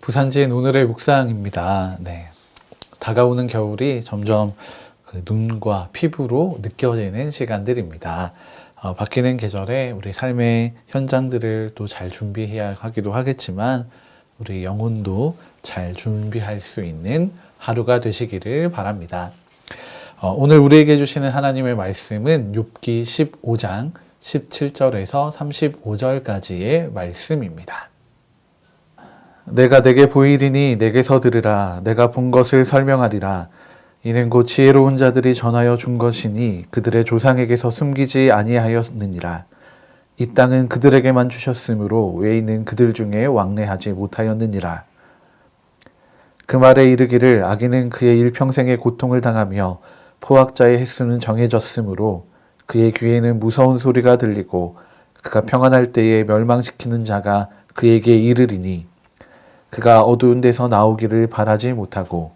부산지인 오늘의 묵상입니다. 다가오는 겨울이 점점 그 눈과 피부로 느껴지는 시간들입니다. 바뀌는 계절에 우리 삶의 현장들을 또 잘 준비해야 하기도 하겠지만 우리 영혼도 잘 준비할 수 있는 하루가 되시기를 바랍니다. 오늘 우리에게 주시는 하나님의 말씀은 욥기 15장 17절에서 35절까지의 말씀입니다. 내가 내게 보이리니 내게서 들으라. 내가 본 것을 설명하리라. 이는 곧 지혜로운 자들이 전하여 준 것이니 그들의 조상에게서 숨기지 아니하였느니라. 이 땅은 그들에게만 주셨으므로 외인은 그들 중에 왕래하지 못하였느니라. 그 말에 이르기를 악인은 그의 일평생의 고통을 당하며 포악자의 횟수는 정해졌으므로 그의 귀에는 무서운 소리가 들리고 그가 평안할 때에 멸망시키는 자가 그에게 이르리니 그가 어두운 데서 나오기를 바라지 못하고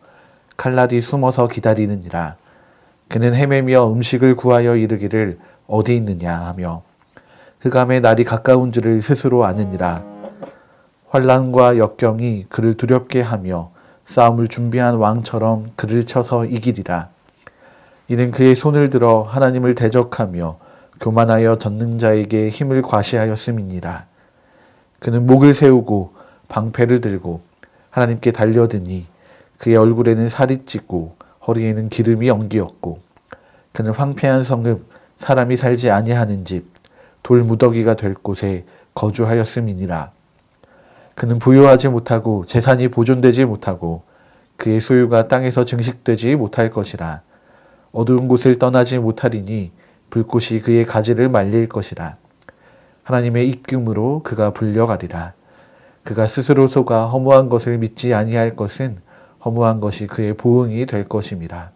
칼날이 숨어서 기다리느니라. 그는 헤매며 음식을 구하여 이르기를 어디 있느냐 하며 흑암의 날이 가까운 줄을 스스로 아느니라. 환난과 역경이 그를 두렵게 하며 싸움을 준비한 왕처럼 그를 쳐서 이기리라. 이는 그의 손을 들어 하나님을 대적하며 교만하여 전능자에게 힘을 과시하였음이니라. 그는 목을 세우고 방패를 들고 하나님께 달려드니 그의 얼굴에는 살이 찢고 허리에는 기름이 엉기었고 그는 황폐한 성읍 사람이 살지 아니하는 집 돌무더기가 될 곳에 거주하였음이니라. 그는 부유하지 못하고 재산이 보존되지 못하고 그의 소유가 땅에서 증식되지 못할 것이라. 어두운 곳을 떠나지 못하리니 불꽃이 그의 가지를 말릴 것이라. 하나님의 입김으로 그가 불려가리라. 그가 스스로 속아 허무한 것을 믿지 아니할 것은 허무한 것이 그의 보응이 될 것임이라.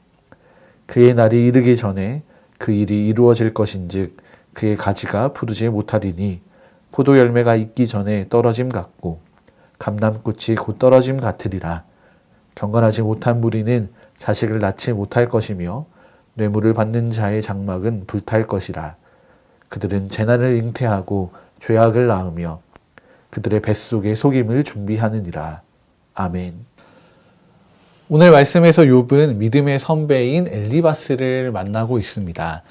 그의 날이 이르기 전에 그 일이 이루어질 것인즉 그의 가지가 푸르지 못하리니 포도 열매가 익기 전에 떨어짐 같고 감람꽃이 곧 떨어짐 같으리라. 경건하지 못한 무리는 자식을 낳지 못할 것이며 뇌물을 받는 자의 장막은 불탈 것이라. 그들은 재난을 잉태하고 죄악을 낳으며 그들의 뱃속에 속임을 준비하느니라. 아멘. 오늘 말씀에서 욥은 믿음의 선배인 엘리바스를 만나고 있습니다.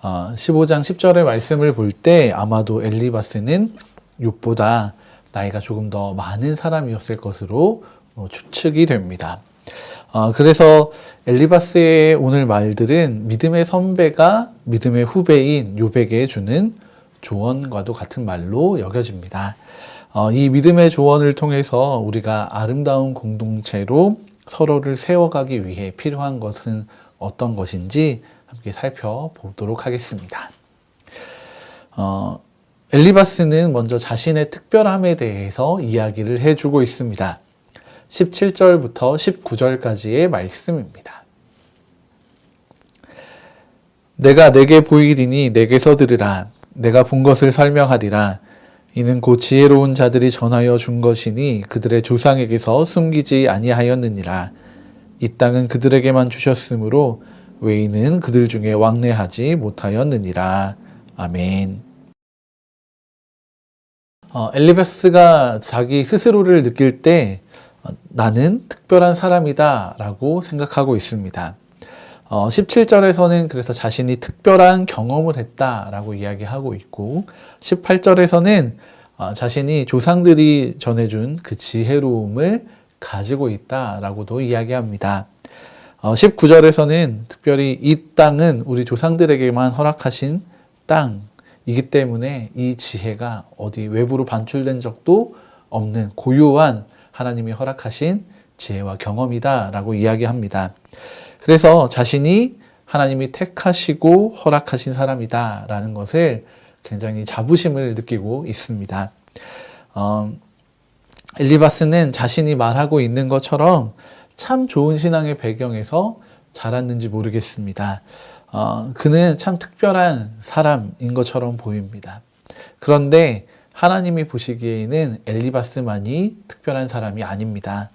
15장 10절의 말씀을 볼 때 아마도 엘리바스는 욥보다 나이가 조금 더 많은 사람이었을 것으로 추측이 됩니다. 그래서 엘리바스의 오늘 말들은 믿음의 선배가 믿음의 후배인 욥에게 주는 조언과도 같은 말로 여겨집니다. 이 믿음의 조언을 통해서 우리가 아름다운 공동체로 서로를 세워가기 위해 필요한 것은 어떤 것인지 함께 살펴보도록 하겠습니다. 엘리바스는 먼저 자신의 특별함에 대해서 이야기를 해주고 있습니다. 17절부터 19절까지의 말씀입니다. 내가 내게 보이리니 내게서 들으라. 내가 본 것을 설명하리라. 이는 곧 지혜로운 자들이 전하여 준 것이니 그들의 조상에게서 숨기지 아니하였느니라. 이 땅은 그들에게만 주셨으므로 외인은 그들 중에 왕래하지 못하였느니라. 아멘. 엘리바스가 자기 스스로를 느낄 때 나는 특별한 사람이다 라고 생각하고 있습니다. 17절에서는 그래서 자신이 특별한 경험을 했다라고 이야기하고 있고 18절에서는 자신이 조상들이 전해준 그 지혜로움을 가지고 있다라고도 이야기합니다. 19절에서는 특별히 이 땅은 우리 조상들에게만 허락하신 땅이기 때문에 이 지혜가 어디 외부로 반출된 적도 없는 고유한 하나님이 허락하신 지혜와 경험이다라고 이야기합니다. 그래서 자신이 하나님이 택하시고 허락하신 사람이다라는 것을 굉장히 자부심을 느끼고 있습니다. 엘리바스는 자신이 말하고 있는 것처럼 참 좋은 신앙의 배경에서 자랐는지 모르겠습니다. 그는 참 특별한 사람인 것처럼 보입니다. 그런데 하나님이 보시기에는 엘리바스만이 특별한 사람이 아닙니다.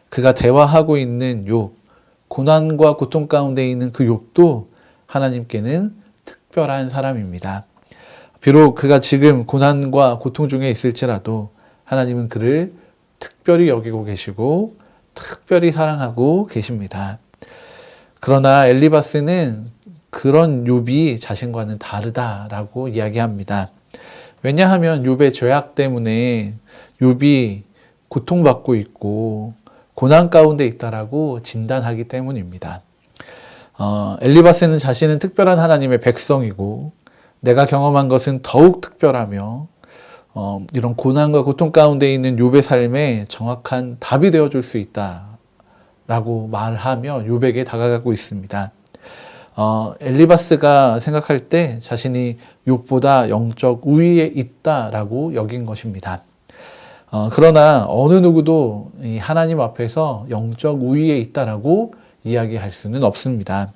그가 대화하고 있는 욥, 고난과 고통 가운데 있는 그 욥도 하나님께는 특별한 사람입니다. 비록 그가 지금 고난과 고통 중에 있을지라도 하나님은 그를 특별히 여기고 계시고 특별히 사랑하고 계십니다. 그러나 엘리바스는 그런 욥이 자신과는 다르다라고 이야기합니다. 왜냐하면 욥의 죄악 때문에 욥이 고통받고 있고 고난 가운데 있다라고 진단하기 때문입니다. 엘리바스는 자신은 특별한 하나님의 백성이고 내가 경험한 것은 더욱 특별하며 이런 고난과 고통 가운데 있는 욥의 삶에 정확한 답이 되어줄 수 있다라고 말하며 욥에게 다가가고 있습니다. 엘리바스가 생각할 때 자신이 욥보다 영적 우위에 있다라고 여긴 것입니다. 그러나 어느 누구도 이 하나님 앞에서 영적 우위에 있다라고 이야기할 수는 없습니다.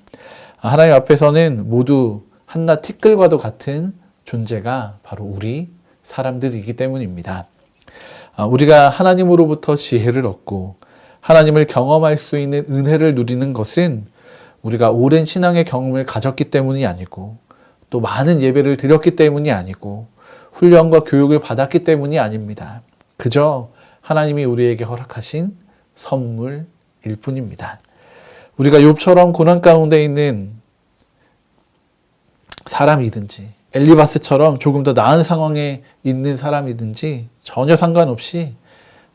하나님 앞에서는 모두 한낱 티끌과도 같은 존재가 바로 우리 사람들이기 때문입니다. 우리가 하나님으로부터 지혜를 얻고 하나님을 경험할 수 있는 은혜를 누리는 것은 우리가 오랜 신앙의 경험을 가졌기 때문이 아니고 또 많은 예배를 드렸기 때문이 아니고 훈련과 교육을 받았기 때문이 아닙니다. 그저 하나님이 우리에게 허락하신 선물일 뿐입니다. 우리가 욥처럼 고난 가운데 있는 사람이든지 엘리바스처럼 조금 더 나은 상황에 있는 사람이든지 전혀 상관없이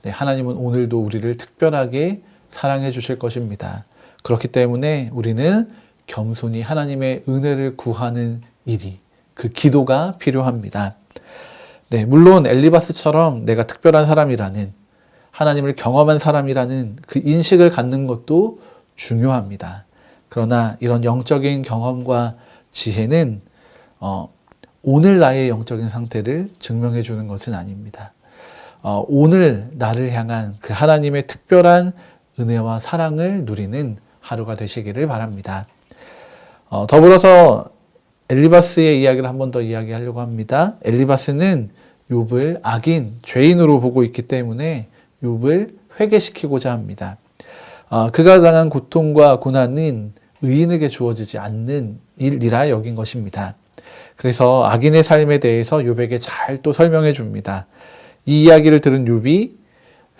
하나님은 오늘도 우리를 특별하게 사랑해 주실 것입니다. 그렇기 때문에 우리는 겸손히 하나님의 은혜를 구하는 일이 그 기도가 필요합니다. 물론 엘리바스처럼 내가 특별한 사람이라는 하나님을 경험한 사람이라는 그 인식을 갖는 것도 중요합니다. 그러나 이런 영적인 경험과 지혜는 오늘 나의 영적인 상태를 증명해 주는 것은 아닙니다. 오늘 나를 향한 그 하나님의 특별한 은혜와 사랑을 누리는 하루가 되시기를 바랍니다. 더불어서 엘리바스의 이야기를 한 번 더 이야기하려고 합니다. 엘리바스는 욥을 악인, 죄인으로 보고 있기 때문에 욥을 회개시키고자 합니다. 그가 당한 고통과 고난은 의인에게 주어지지 않는 일이라 여긴 것입니다. 그래서 악인의 삶에 대해서 욥에게 잘 또 설명해 줍니다. 이 이야기를 들은 욥이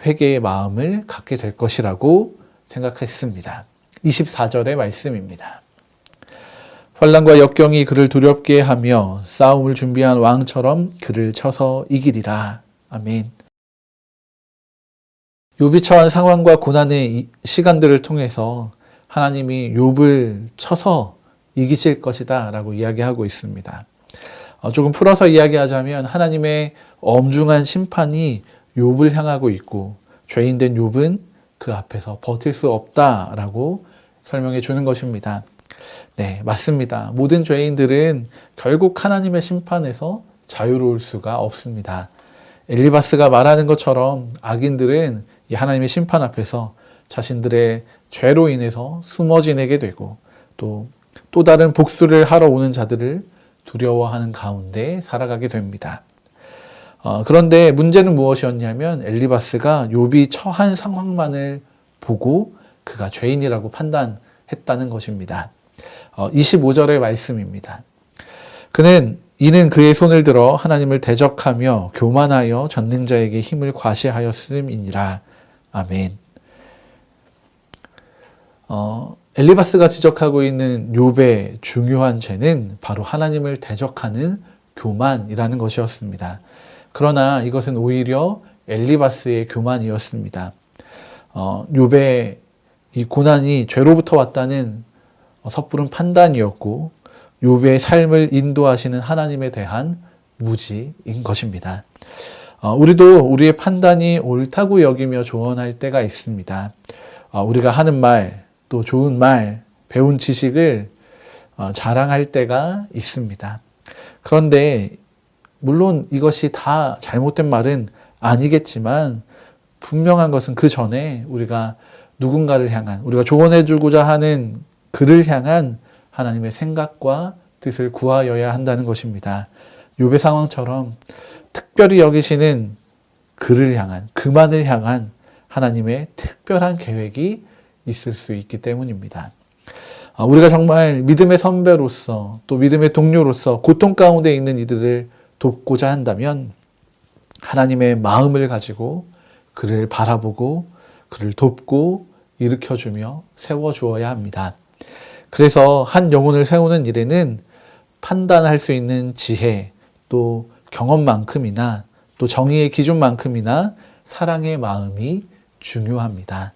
회개의 마음을 갖게 될 것이라고 생각했습니다. 24절의 말씀입니다. 환난과 역경이 그를 두렵게 하며 싸움을 준비한 왕처럼 그를 쳐서 이기리라. 아멘. 욥이 처한 상황과 고난의 시간들을 통해서 하나님이 욥을 쳐서 이기실 것이다 라고 이야기하고 있습니다. 조금 풀어서 이야기하자면 하나님의 엄중한 심판이 욥을 향하고 있고 죄인된 욥은 그 앞에서 버틸 수 없다라고 설명해 주는 것입니다. 네, 맞습니다. 모든 죄인들은 결국 하나님의 심판에서 자유로울 수가 없습니다. 엘리바스가 말하는 것처럼 악인들은 이 하나님의 심판 앞에서 자신들의 죄로 인해서 숨어 지내게 되고 또 다른 복수를 하러 오는 자들을 두려워하는 가운데 살아가게 됩니다. 그런데 문제는 무엇이었냐면 엘리바스가 욥이 처한 상황만을 보고 그가 죄인이라고 판단했다는 것입니다. 25절의 말씀입니다. 이는 그의 손을 들어 하나님을 대적하며 교만하여 전능자에게 힘을 과시하였음이니라. 아멘. 엘리바스가 지적하고 있는 욥의 중요한 죄는 바로 하나님을 대적하는 교만이라는 것이었습니다. 그러나 이것은 오히려 엘리바스의 교만이었습니다. 욥의 이 고난이 죄로부터 왔다는 섣부른 판단이었고 욥의 삶을 인도하시는 하나님에 대한 무지인 것입니다. 우리도 우리의 판단이 옳다고 여기며 조언할 때가 있습니다. 우리가 하는 말, 또 좋은 말, 배운 지식을 자랑할 때가 있습니다. 그런데 물론 이것이 다 잘못된 말은 아니겠지만 분명한 것은 그 전에 우리가 누군가를 향한, 우리가 조언해주고자 하는 그를 향한 하나님의 생각과 뜻을 구하여야 한다는 것입니다. 욥의 상황처럼 특별히 여기시는 그를 향한, 그만을 향한 하나님의 특별한 계획이 있을 수 있기 때문입니다. 우리가 정말 믿음의 선배로서 또 믿음의 동료로서 고통 가운데 있는 이들을 돕고자 한다면 하나님의 마음을 가지고 그를 바라보고 그를 돕고 일으켜주며 세워주어야 합니다. 그래서 한 영혼을 세우는 일에는 판단할 수 있는 지혜, 또 경험만큼이나 또 정의의 기준만큼이나 사랑의 마음이 중요합니다.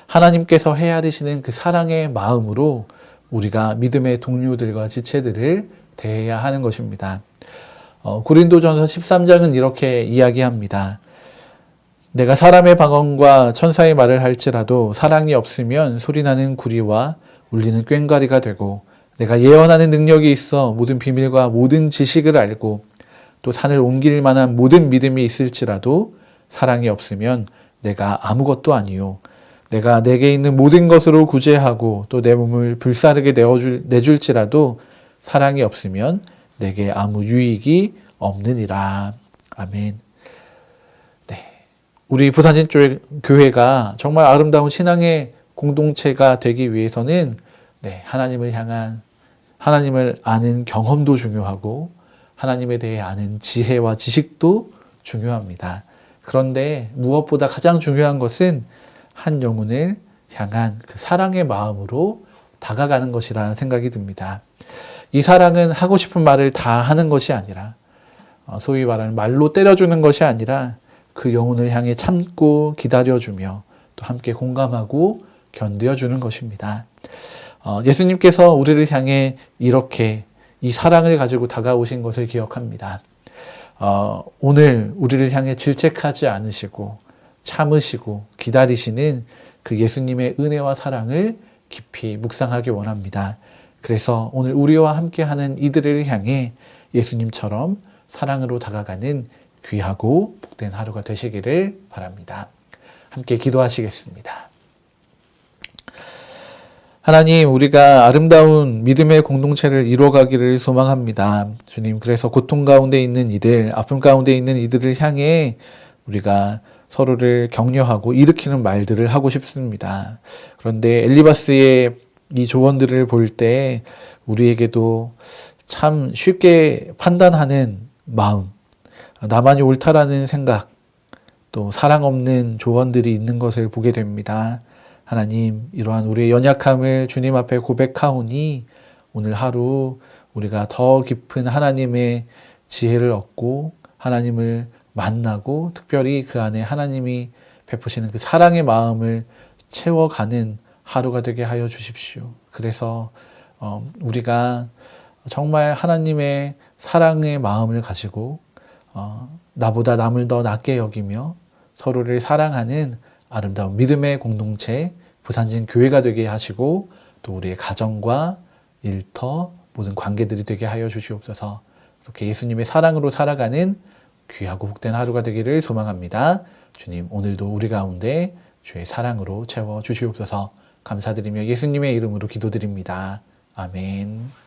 하나님께서 헤아리시는 그 사랑의 마음으로 우리가 믿음의 동료들과 지체들을 대해야 하는 것입니다. 고린도전서 13장은 이렇게 이야기합니다. 내가 사람의 방언과 천사의 말을 할지라도 사랑이 없으면 소리나는 구리와 울리는 꽹과리가 되고, 내가 예언하는 능력이 있어 모든 비밀과 모든 지식을 알고 또 산을 옮길 만한 모든 믿음이 있을지라도 사랑이 없으면 내가 아무것도 아니요, 내가 내게 있는 모든 것으로 구제하고 또 내 몸을 불사르게 내줄지라도 사랑이 없으면 내게 아무 유익이 없느니라. 아멘. 네, 우리 부산진 교회가 정말 아름다운 신앙의 공동체가 되기 위해서는 하나님을 아는 경험도 중요하고 하나님에 대해 아는 지혜와 지식도 중요합니다. 그런데 무엇보다 가장 중요한 것은 한 영혼을 향한 그 사랑의 마음으로 다가가는 것이라는 생각이 듭니다. 이 사랑은 하고 싶은 말을 다 하는 것이 아니라, 소위 말하는 말로 때려주는 것이 아니라 그 영혼을 향해 참고 기다려주며 또 함께 공감하고 견뎌주는 것입니다. 예수님께서 우리를 향해 이렇게 이 사랑을 가지고 다가오신 것을 기억합니다. 오늘 우리를 향해 질책하지 않으시고 참으시고 기다리시는 그 예수님의 은혜와 사랑을 깊이 묵상하기 원합니다. 그래서 오늘 우리와 함께하는 이들을 향해 예수님처럼 사랑으로 다가가는 귀하고 복된 하루가 되시기를 바랍니다. 함께 기도하시겠습니다. 하나님, 우리가 아름다운 믿음의 공동체를 이루어가기를 소망합니다. 주님, 그래서 고통 가운데 있는 이들, 아픔 가운데 있는 이들을 향해 우리가 서로를 격려하고 일으키는 말들을 하고 싶습니다. 그런데 엘리바스의 이 조언들을 볼 때 우리에게도 참 쉽게 판단하는 마음, 나만이 옳다라는 생각, 또 사랑 없는 조언들이 있는 것을 보게 됩니다. 하나님, 이러한 우리의 연약함을 주님 앞에 고백하오니 오늘 하루 우리가 더 깊은 하나님의 지혜를 얻고 하나님을 만나고 특별히 그 안에 하나님이 베푸시는 그 사랑의 마음을 채워가는 하루가 되게 하여 주십시오. 그래서 우리가 정말 하나님의 사랑의 마음을 가지고 나보다 남을 더 낮게 여기며 서로를 사랑하는 아름다운 믿음의 공동체 부산진 교회가 되게 하시고 또 우리의 가정과 일터 모든 관계들이 되게 하여 주시옵소서. 이렇게 예수님의 사랑으로 살아가는 귀하고 복된 하루가 되기를 소망합니다. 주님, 오늘도 우리 가운데 주의 사랑으로 채워 주시옵소서. 감사드리며 예수님의 이름으로 기도드립니다. 아멘.